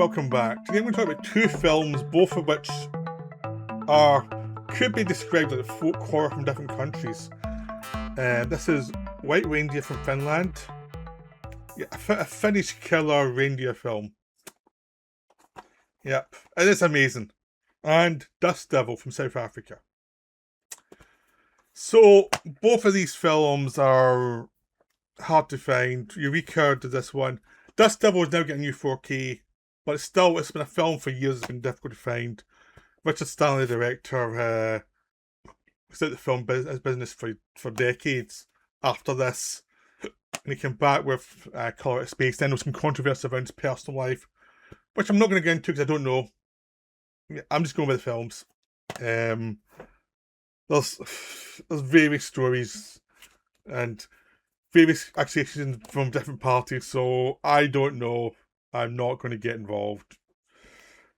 welcome back. Today I'm going to talk about two films, both of which are could be described as folk horror from different countries. This is White Reindeer from Finland, a Finnish killer reindeer film. Yep, it is amazing. And Dust Devil from South Africa. So both of these films are hard to find. Eureka did this one. Dust Devil is now getting new 4K, but it's been a film for years. It's been difficult to find. Richard Stanley, the director, was out the film business for decades after this, and he came back with Colour Out of Space. Then there was some controversy around his personal life, which I'm not going to get into because I don't know. I'm just going with the films. There's various stories and various accusations from different parties, so I don't know. I'm not going to get involved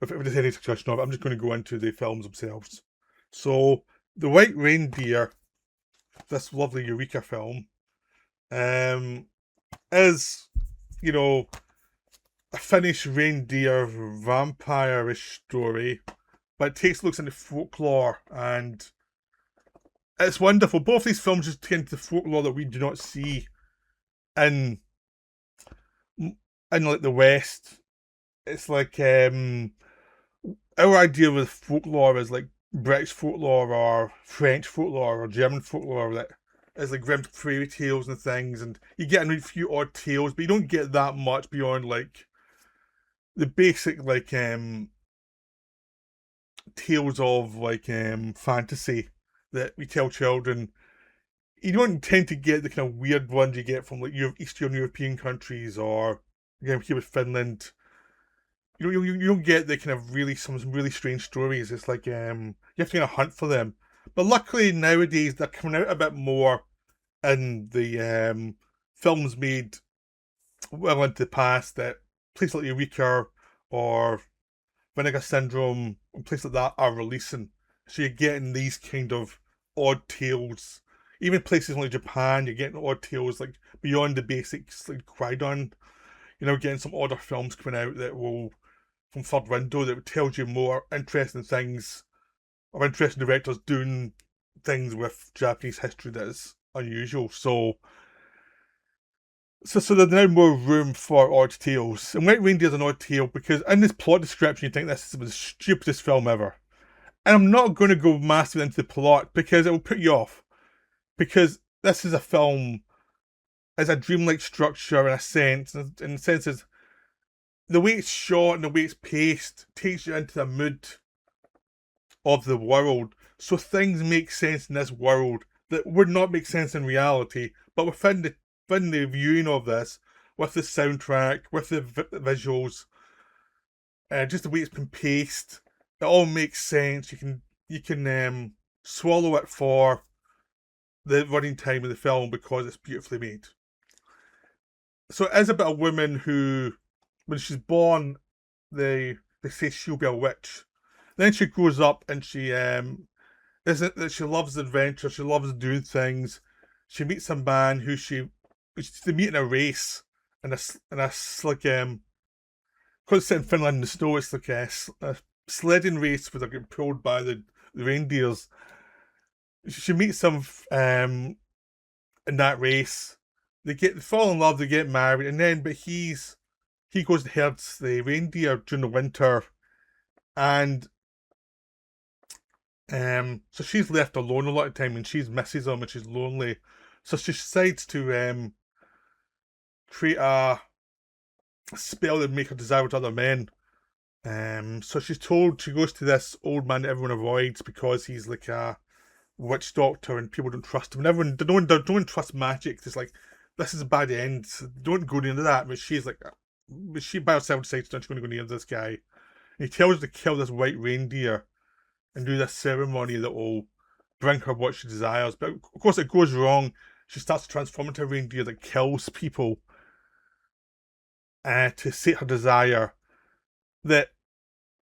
with any discussion of it. I'm just going to go into the films themselves. So, The White Reindeer, this lovely Eureka film, is, a Finnish reindeer vampire-ish story, but it takes looks into folklore, and it's wonderful. Both these films just take into the folklore that we do not see in like the West. It's like our idea with folklore is like British folklore or French folklore or German folklore that is like Grimm's fairy tales and things, and you get a few odd tales, but you don't get that much beyond like the basic like tales of like fantasy that we tell children. You don't tend to get the kind of weird ones you get from like Eastern European countries or again here with Finland. You don't get the kind of some really strange stories. It's like you have to kind of hunt for them. But luckily nowadays they're coming out a bit more in the films made well into the past that places like Eureka or Vinegar Syndrome and places like that are releasing. So you're getting these kind of odd tales. Even places like Japan, you're getting odd tales like beyond the basics like Kwaidan. Getting some odder films coming out that will from Third Window that tells you more interesting things or interesting directors doing things with Japanese history that is unusual. So there's now more room for odd tales. And White Reindeer is an odd tale because in this plot description you think this is the stupidest film ever. And I'm not going to go massively into the plot because it will put you off. Because this is a film, it's a dreamlike structure in a sense. In the sense is the way it's shot and the way it's paced takes you into the mood of the world. So things make sense in this world that would not make sense in reality. But within the viewing of this, with the soundtrack, with the visuals, just the way it's been paced, it all makes sense. You can swallow it for the running time of the film because it's beautifully made. So it is about a woman who, when she's born, they say she'll be a witch. Then she grows up and she isn't that she loves adventure, she loves doing things. She meets a man who they meet in a race in a like because it's set in Finland in the snow, it's like a sledding race where they're getting pulled by the reindeers. She meets him in that race. They fall in love, they get married, and then he goes and herds the reindeer during the winter, and so she's left alone a lot of time, and she misses him, and she's lonely. So she decides to create a spell that make her desire with other men. So she goes to this old man that everyone avoids because he's like a witch doctor and people don't trust him. And everyone don't trust magic. It's like this is a bad end. Don't go into that. But she by herself decides that she's going to go near this guy. And he tells her to kill this white reindeer and do this ceremony that will bring her what she desires. But of course it goes wrong. She starts to transform into a reindeer that kills people to sate her desire. That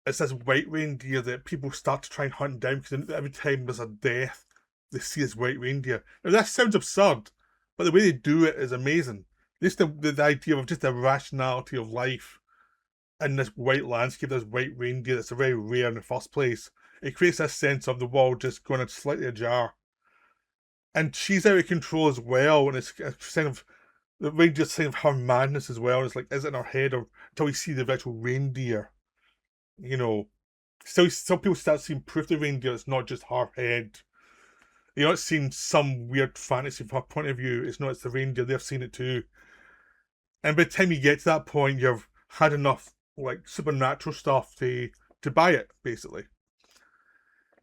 it's this white reindeer that people start to try and hunt down because every time there's a death, they see this white reindeer. Now that sounds absurd, but the way they do it is amazing. Just the idea of just the rationality of life in this white landscape, this white reindeer that's very rare in the first place. It creates this sense of the world just going slightly ajar. And she's out of control as well, and it's a kind of the reindeer's sign of her madness as well. And it's like, is it in her head, or until we see the actual reindeer? You know, still some people start seeing proof the reindeer it's not just her head. You're not seeing some weird fantasy from her point of view. It's not, it's the reindeer, they've seen it too. And by the time you get to that point, you've had enough like supernatural stuff to buy it, basically.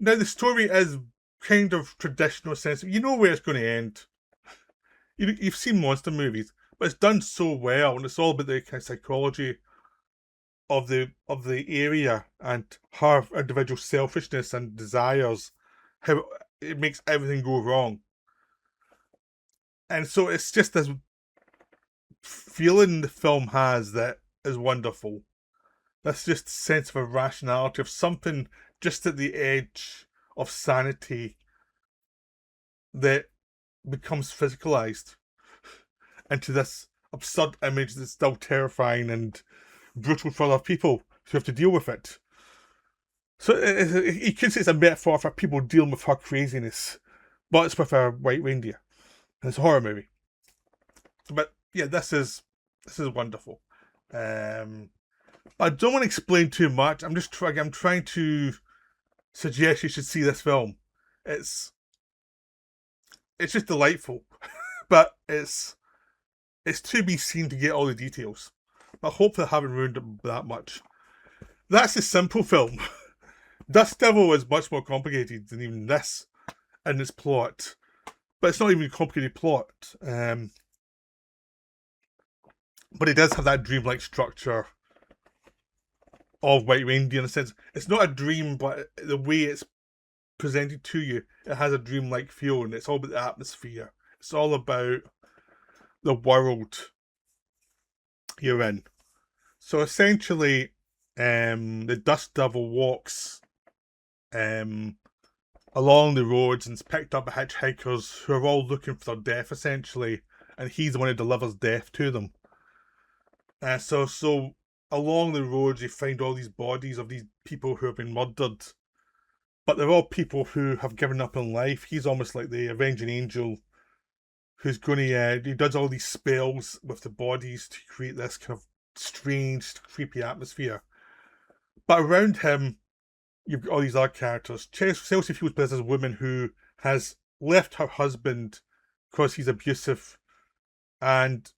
Now the story is kind of traditional sense. You know where it's going to end. You've seen monster movies, but it's done so well, and it's all about the kind of psychology of the area and her individual selfishness and desires, how it makes everything go wrong. And so it's just this feeling the film has that is wonderful. This just sense of irrationality, of something just at the edge of sanity that becomes physicalized into this absurd image that's still terrifying and brutal for other people who have to deal with it. So you could say it's a metaphor for people dealing with her craziness, but it's with a white reindeer. And it's a horror movie. But yeah, this is wonderful. I don't want to explain too much. I'm trying to suggest you should see this film. It's just delightful, but it's to be seen to get all the details. But hopefully I haven't ruined it that much. That's a simple film. Dust Devil is much more complicated than even this in its plot. But it's not even a complicated plot. But it does have that dreamlike structure of White Reindeer in a sense. It's not a dream, but the way it's presented to you, it has a dreamlike feel, and it's all about the atmosphere. It's all about the world you're in. So essentially, the Dust Devil walks along the roads and is picked up by hitchhikers who are all looking for their death, essentially, and he's the one who delivers death to them. So along the roads you find all these bodies of these people who have been murdered, but they're all people who have given up on life. He's almost like the avenging angel who's going to, he does all these spells with the bodies to create this kind of strange, creepy atmosphere. But around him, you've got all these other characters. Chelsea Fields plays this woman who has left her husband because he's abusive, and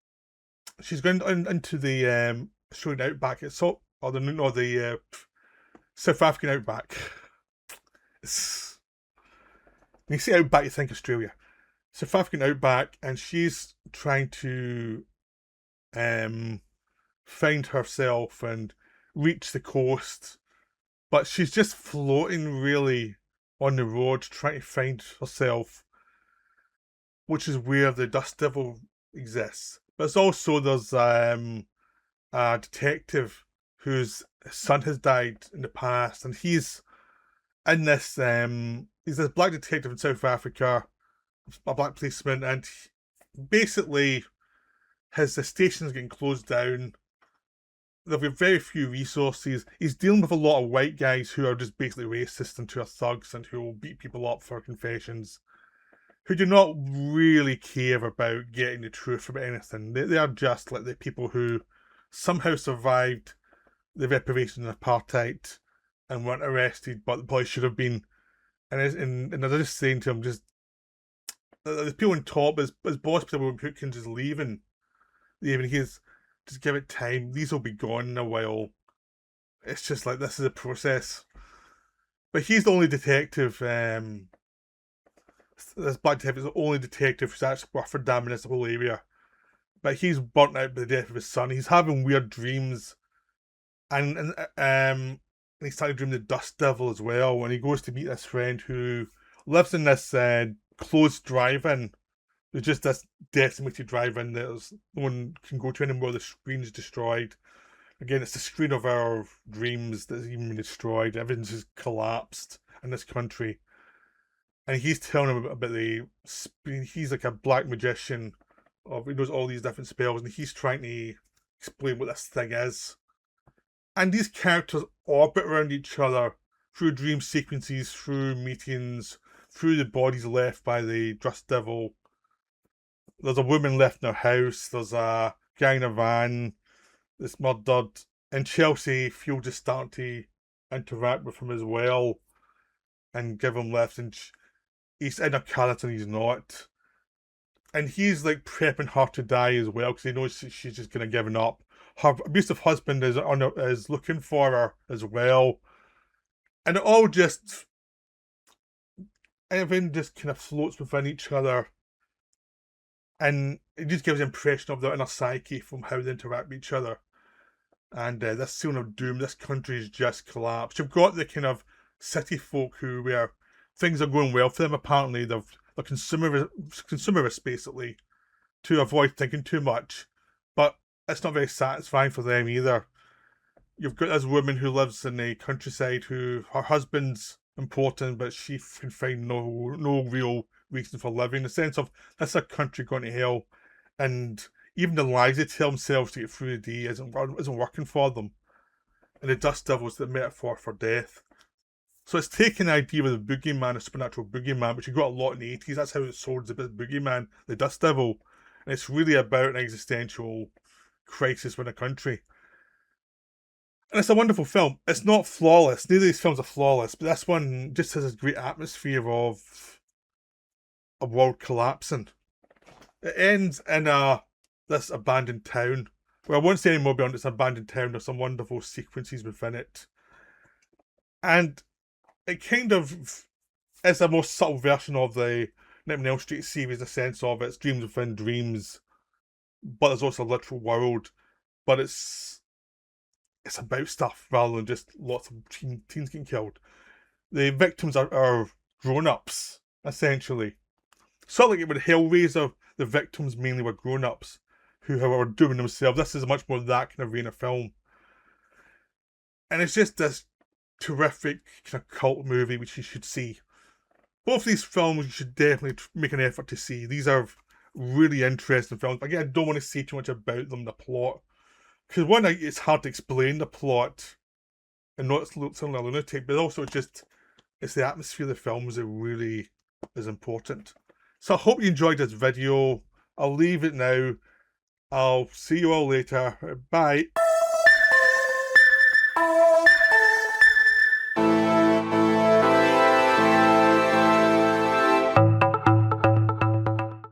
she's going into the Australian outback. It's so, or the South African outback. When you say outback, you think Australia. South African outback, and she's trying to find herself and reach the coast, but she's just floating really on the road trying to find herself, which is where the Dust Devil exists. But it's also, there's a detective whose son has died in the past, and he's in this he's this black detective in South Africa, a black policeman, and basically his station's getting closed down. There'll be very few resources. He's dealing with a lot of white guys who are just basically racist and who are thugs and who will beat people up for confessions, who do not really care about getting the truth about anything. They are just like the people who somehow survived the reparation of apartheid and weren't arrested, but probably should have been. And as I was just saying to him, just the people on top, his boss, Peter Hookins, is leaving. He's just give it time. These will be gone in a while. It's just like, this is a process. But he's the only detective. This black detective is the only detective who's actually worth for damning this whole area. But he's burnt out by the death of his son. He's having weird dreams, and he's starting to dream the Dust Devil as well. When he goes to meet this friend who lives in this closed drive-in. There's just this decimated drive-in that no one can go to anymore. The screen's destroyed. Again, it's the screen of our dreams that's even been destroyed. Everything's just collapsed in this country. And he's telling him about he's like a black magician. He knows all these different spells, and he's trying to explain what this thing is. And these characters orbit around each other through dream sequences, through meetings, through the bodies left by the Dust Devil. There's a woman left in her house, there's a guy in a van that's murdered, and Chelsea feels just starting to interact with him as well and give him left, and he's in a character and he's not. And he's like prepping her to die as well because he knows she's just gonna give up. Her abusive husband is looking for her as well, and it all just everything just kind of floats within each other, and it just gives the impression of their inner psyche from how they interact with each other. And this scene of doom, this country's just collapsed. You've got the kind of city folk where things are going well for them. Apparently, they're consumerist basically to avoid thinking too much, but it's not very satisfying for them either. You've got this woman who lives in the countryside who her husband's important, but she can find no real reason for living. In the sense of that's a country going to hell, and even the lies they tell themselves to get through the day isn't working for them. And the Dust Devil's the metaphor for death. So it's taking the idea of the boogeyman, a supernatural boogeyman, which you got a lot in the 80s. That's how it's sold, the boogeyman, the Dust Devil. And it's really about an existential crisis within a country. And it's a wonderful film. It's not flawless. Neither of these films are flawless, but this one just has this great atmosphere of a world collapsing. It ends in this abandoned town. Well, I won't say any more beyond this abandoned town. There's some wonderful sequences within it. And it kind of is a more subtle version of the Nightmare on Elm Street series in the sense of it's dreams within dreams, but there's also a literal world. But it's about stuff rather than just lots of teens getting killed. The victims are grown-ups, essentially. Sort of like with Hellraiser, the victims mainly were grown-ups who were doing themselves. This is much more that kind of vein of film. And it's just this terrific kind of cult movie which you should see. Both of these films you should definitely make an effort to see. These are really interesting films. But again, I don't want to say too much about them, the plot. Because one, it's hard to explain the plot and not sound like a lunatic, but also it's the atmosphere of the films that really is important. So I hope you enjoyed this video. I'll leave it now. I'll see you all later. Bye.